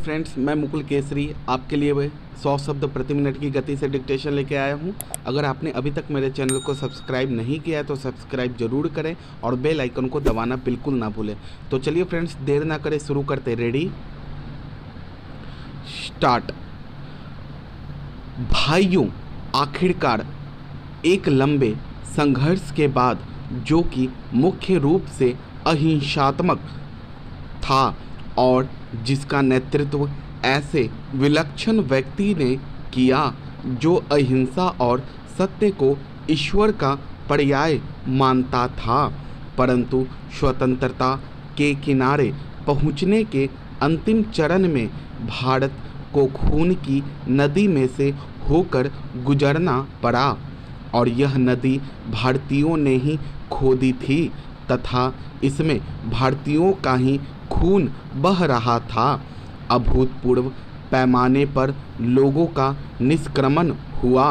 Friends, मैं मुकुल केसरी आपके लिए 100 शब्द प्रति मिनट की गति से डिक्टेशन लेके आया हूँ। अगर आपने अभी तक मेरे चैनल को सब्सक्राइब नहीं किया है तो सब्सक्राइब जरूर करें और बेल आइकन को दबाना बिल्कुल ना भूलें। तो चलिए फ्रेंड्स, देर ना करें, शुरू करते। Ready, start. भाइयों, आखिरकार एक लंबे संघर्ष के बाद, जो कि मुख्य रूप से अहिंसात्मक था और जिसका नेतृत्व ऐसे विलक्षण व्यक्ति ने किया जो अहिंसा और सत्य को ईश्वर का पर्याय मानता था, परंतु स्वतंत्रता के किनारे पहुंचने के अंतिम चरण में भारत को खून की नदी में से होकर गुजरना पड़ा। और यह नदी भारतीयों ने ही खोदी थी तथा इसमें भारतीयों का ही खून बह रहा था। अभूतपूर्व पैमाने पर लोगों का निष्क्रमण हुआ।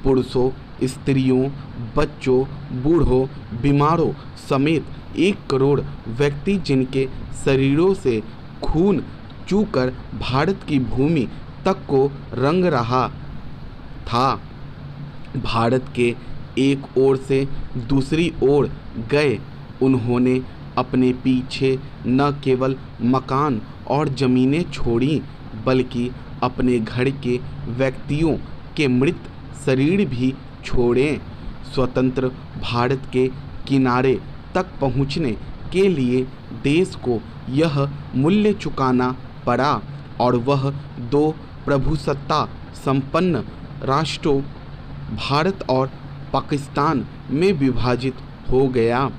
पुरुषों, स्त्रियों, बच्चों, बूढ़ों, बीमारों समेत 1 करोड़ व्यक्ति, जिनके शरीरों से खून चूकर भारत की भूमि तक को रंग रहा था, भारत के एक ओर से दूसरी ओर गए। उन्होंने अपने पीछे न केवल मकान और ज़मीनें छोड़ी, बल्कि अपने घर के व्यक्तियों के मृत शरीर भी छोड़े। स्वतंत्र भारत के किनारे तक पहुँचने के लिए देश को यह मूल्य चुकाना पड़ा और वह 2 प्रभुसत्ता संपन्न राष्ट्रों भारत और पाकिस्तान में विभाजित हो गया।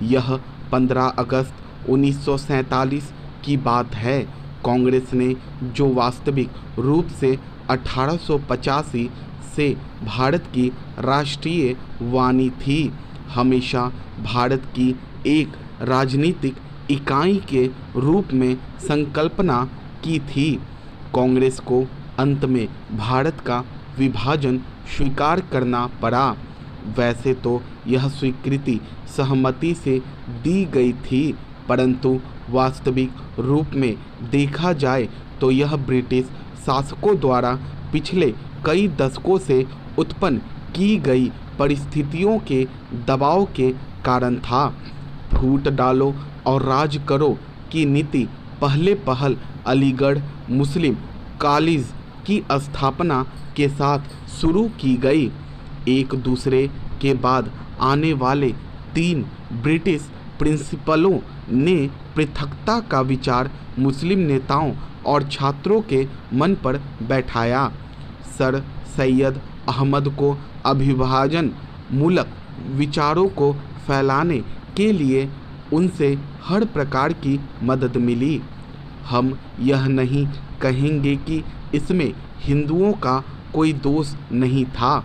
यह 15 अगस्त 1947 की बात है। कांग्रेस ने, जो वास्तविक रूप से 1885 से भारत की राष्ट्रीय वाणी थी, हमेशा भारत की एक राजनीतिक इकाई के रूप में संकल्पना की थी। कांग्रेस को अंत में भारत का विभाजन स्वीकार करना पड़ा। वैसे तो यह स्वीकृति सहमति से दी गई थी, परंतु वास्तविक रूप में देखा जाए तो यह ब्रिटिश शासकों द्वारा पिछले कई दशकों से उत्पन्न की गई परिस्थितियों के दबाव के कारण था। फूट डालो और राज करो की नीति पहले पहल अलीगढ़ मुस्लिम कॉलेज की स्थापना के साथ शुरू की गई। एक दूसरे के बाद आने वाले 3 ब्रिटिश प्रिंसिपलों ने पृथकता का विचार मुस्लिम नेताओं और छात्रों के मन पर बैठाया। सर सैयद अहमद को अभिभाजन मूलक विचारों को फैलाने के लिए उनसे हर प्रकार की मदद मिली। हम यह नहीं कहेंगे कि इसमें हिंदुओं का कोई दोष नहीं था,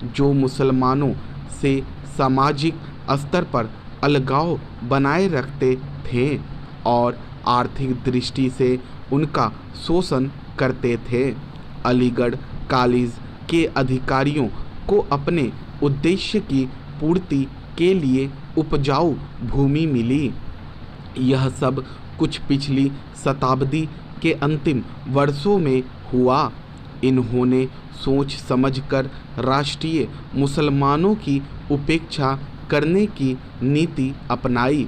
जो मुसलमानों से सामाजिक स्तर पर अलगाव बनाए रखते थे और आर्थिक दृष्टि से उनका शोषण करते थे। अलीगढ़ कॉलेज के अधिकारियों को अपने उद्देश्य की पूर्ति के लिए उपजाऊ भूमि मिली। यह सब कुछ पिछली शताब्दी के अंतिम वर्षों में हुआ। इन्होंने सोच समझकर राष्ट्रीय मुसलमानों की उपेक्षा करने की नीति अपनाई।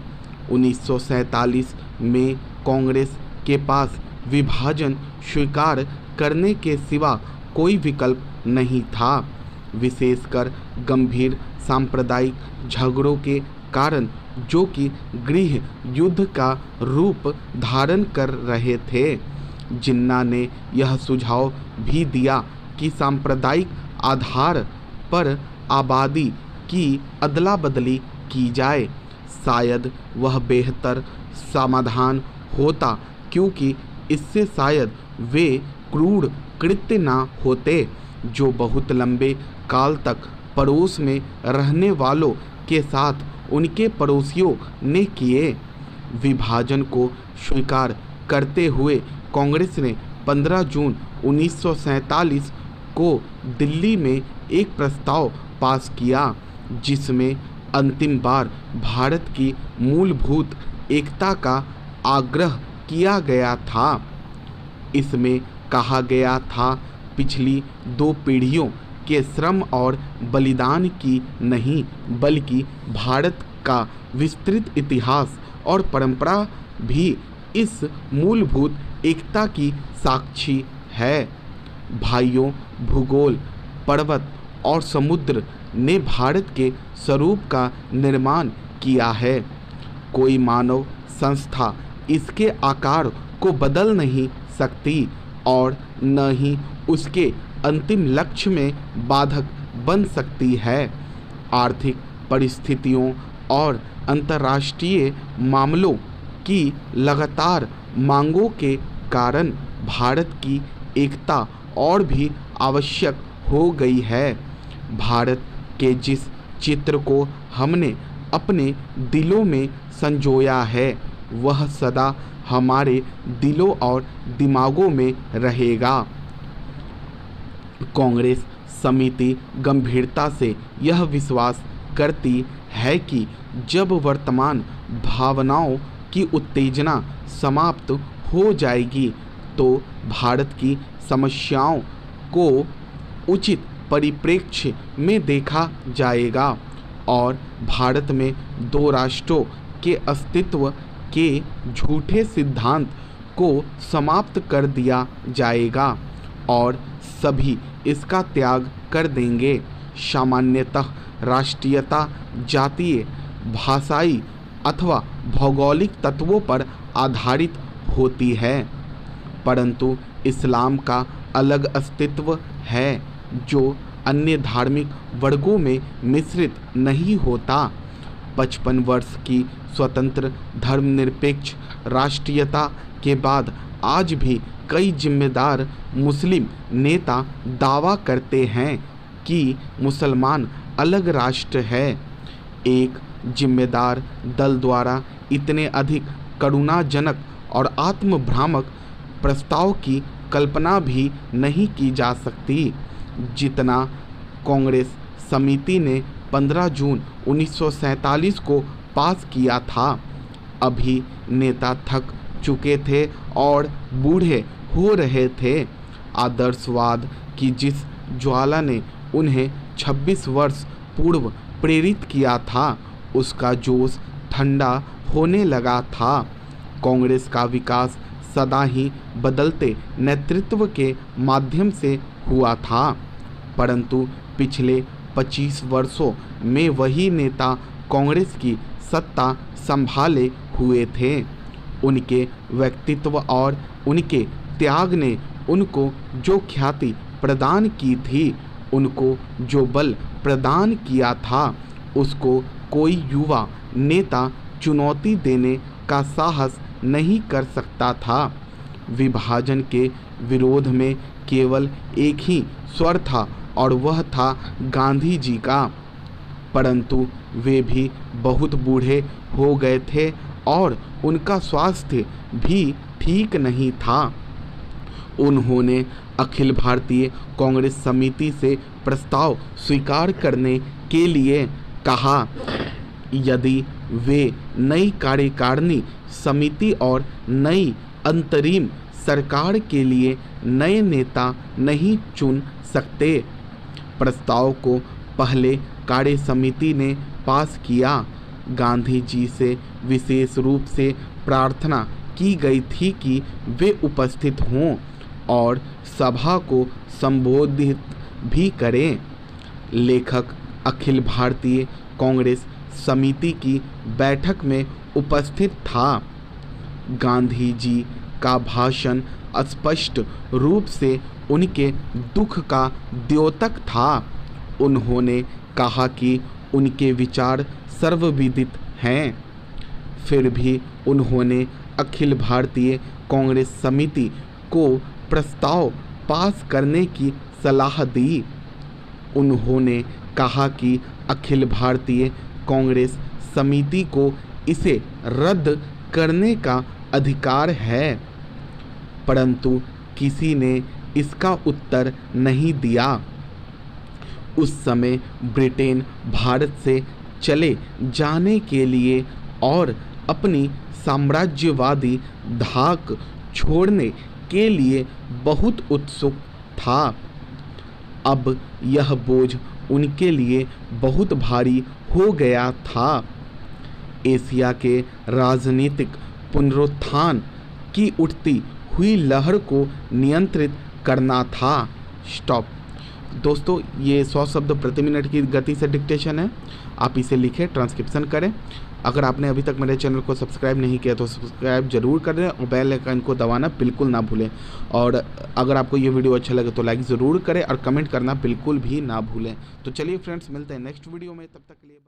1947 में कांग्रेस के पास विभाजन स्वीकार करने के सिवा कोई विकल्प नहीं था, विशेषकर गंभीर सांप्रदायिक झगड़ों के कारण, जो कि गृह युद्ध का रूप धारण कर रहे थे। जिन्ना ने यह सुझाव भी दिया कि सांप्रदायिक आधार पर आबादी की अदला बदली की जाए। शायद वह बेहतर समाधान होता, क्योंकि इससे शायद वे क्रूर कृत्य ना होते जो बहुत लंबे काल तक पड़ोस में रहने वालों के साथ उनके पड़ोसियों ने किए। विभाजन को स्वीकार करते हुए कांग्रेस ने 15 जून 1947 को दिल्ली में एक प्रस्ताव पास किया, जिसमें अंतिम बार भारत की मूलभूत एकता का आग्रह किया गया था। इसमें कहा गया था, पिछली 2 पीढ़ियों के श्रम और बलिदान की नहीं, बल्कि भारत का विस्तृत इतिहास और परंपरा भी इस मूलभूत एकता की साक्षी है। भाइयों, भूगोल, पर्वत और समुद्र ने भारत के स्वरूप का निर्माण किया है। कोई मानव संस्था इसके आकार को बदल नहीं सकती और न ही उसके अंतिम लक्ष्य में बाधक बन सकती है। आर्थिक परिस्थितियों और अंतर्राष्ट्रीय मामलों की लगातार मांगों के कारण भारत की एकता और भी आवश्यक हो गई है। भारत के जिस चित्र को हमने अपने दिलों में संजोया है, वह सदा हमारे दिलों और दिमागों में रहेगा। कांग्रेस समिति गंभीरता से यह विश्वास करती है कि जब वर्तमान भावनाओं की उत्तेजना समाप्त हो जाएगी, तो भारत की समस्याओं को उचित परिप्रेक्ष्य में देखा जाएगा और भारत में 2 राष्ट्रों के अस्तित्व के झूठे सिद्धांत को समाप्त कर दिया जाएगा और सभी इसका त्याग कर देंगे। सामान्यतः राष्ट्रीयता जातीय, भाषाई अथवा भौगोलिक तत्वों पर आधारित होती है, परंतु इस्लाम का अलग अस्तित्व है जो अन्य धार्मिक वर्गों में मिश्रित नहीं होता। 55 वर्ष की स्वतंत्र धर्मनिरपेक्ष राष्ट्रीयता के बाद आज भी कई जिम्मेदार मुस्लिम नेता दावा करते हैं कि मुसलमान अलग राष्ट्र है। एक जिम्मेदार दल द्वारा इतने अधिक करुणाजनक और आत्मभ्रामक प्रस्ताव की कल्पना भी नहीं की जा सकती जितना कांग्रेस समिति ने 15 जून 1947 को पास किया था। अभी नेता थक चुके थे और बूढ़े हो रहे थे। आदर्शवाद की जिस ज्वाला ने उन्हें 26 वर्ष पूर्व प्रेरित किया था, उसका जोश ठंडा होने लगा था। कांग्रेस का विकास सदा ही बदलते नेतृत्व के माध्यम से हुआ था, परंतु पिछले 25 वर्षों में वही नेता कांग्रेस की सत्ता संभाले हुए थे। उनके व्यक्तित्व और उनके त्याग ने उनको जो ख्याति प्रदान की थी, उनको जो बल प्रदान किया था, उसको कोई युवा नेता चुनौती देने का साहस नहीं कर सकता था। विभाजन के विरोध में केवल एक ही स्वर था और वह था गांधी जी का, परंतु वे भी बहुत बूढ़े हो गए थे और उनका स्वास्थ्य भी ठीक नहीं था। उन्होंने अखिल भारतीय कांग्रेस समिति से प्रस्ताव स्वीकार करने के लिए कहा। यदि वे नई कार्यकारिणी समिति और नई अंतरिम सरकार के लिए नए नेता नहीं चुन सकते। प्रस्ताव को पहले कार्य समिति ने पास किया। गांधी जी से विशेष रूप से प्रार्थना की गई थी कि वे उपस्थित हों और सभा को संबोधित भी करें। लेखक अखिल भारतीय कांग्रेस समिति की बैठक में उपस्थित था। गांधी जी का भाषण स्पष्ट रूप से उनके दुख का द्योतक था। उन्होंने कहा कि उनके विचार सर्वविदित हैं, फिर भी उन्होंने अखिल भारतीय कांग्रेस समिति को प्रस्ताव पास करने की सलाह दी। उन्होंने कहा कि अखिल भारतीय कांग्रेस समिति को इसे रद्द करने का अधिकार है, परंतु किसी ने इसका उत्तर नहीं दिया। उस समय ब्रिटेन भारत से चले जाने के लिए और अपनी साम्राज्यवादी धाक छोड़ने के लिए बहुत उत्सुक था। अब यह बोझ उनके लिए बहुत भारी हो गया था। एशिया के राजनीतिक पुनरुत्थान की उठती हुई लहर को नियंत्रित करना था। स्टॉप। दोस्तों, ये 100 शब्द प्रति मिनट की गति से डिक्टेशन है। आप इसे लिखें, ट्रांसक्रिप्शन करें। अगर आपने अभी तक मेरे चैनल को सब्सक्राइब नहीं किया तो सब्सक्राइब जरूर करें और बेल आइकन को दबाना बिल्कुल ना भूलें। और अगर आपको ये वीडियो अच्छा लगे तो लाइक ज़रूर करें और कमेंट करना बिल्कुल भी ना भूलें। तो चलिए फ्रेंड्स, मिलते हैं नेक्स्ट वीडियो में। तब तक के लिए